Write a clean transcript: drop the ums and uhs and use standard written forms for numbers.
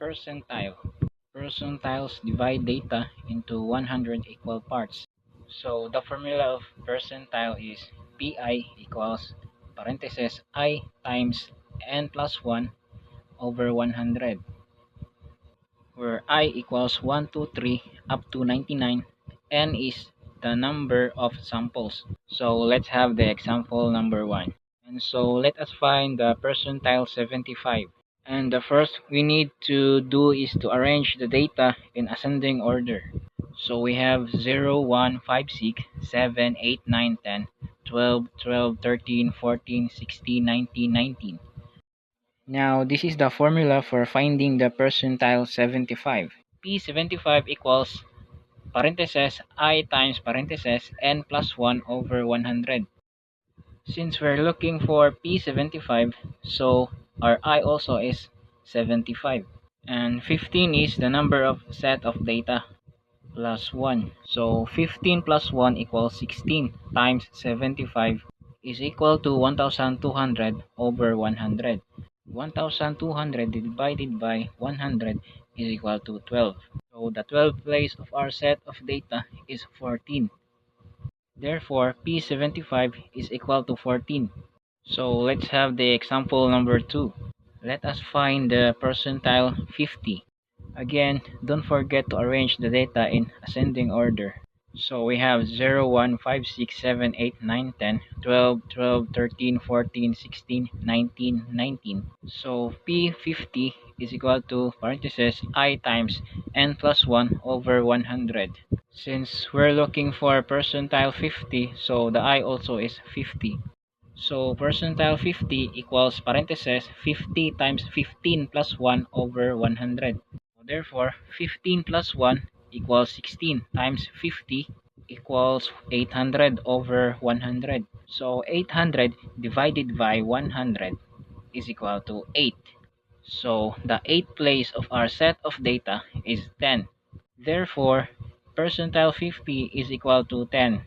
Percentile. Percentiles divide data into 100 equal parts. So the formula of percentile is pi equals parentheses I times n plus 1 over 100, where I equals 1, 2, 3 up to 99, n is the number of samples. So let's have the example number 1. And so let us find the percentile 75. And the first we need to do is to arrange the data in ascending order. So we have 0, 1, 5, 6, 7, 8, 9, 10, 12, 12, 13, 14, 16, 19, 19. Now this is the formula for finding the percentile 75. P75 equals parentheses I times parentheses n plus 1 over 100. Since we're looking for P75, so our I also is 75. And 15 is the number of set of data plus 1. So 15 plus 1 equals 16 times 75 is equal to 1200 over 100. 1200 divided by 100 is equal to 12. So the 12th place of our set of data is 14. Therefore, P75 is equal to 14. So let's have the example number 2. Let us find the percentile 50. Again, don't forget to arrange the data in ascending order. So we have 0, 1, 5, 6, 7, 8, 9, 10, 12, 12, 13, 14, 16, 19, 19. So P50 is equal to parentheses I times n plus 1 over 100. Since we're looking for percentile 50, so the I also is 50. So percentile 50 equals parentheses 50 times 15 plus 1 over 100. Therefore, 15 plus 1 equals 16 times 50 equals 800 over 100. So 800 divided by 100 is equal to 8. So the 8th place of our set of data is 10. Therefore, percentile 50 is equal to 10.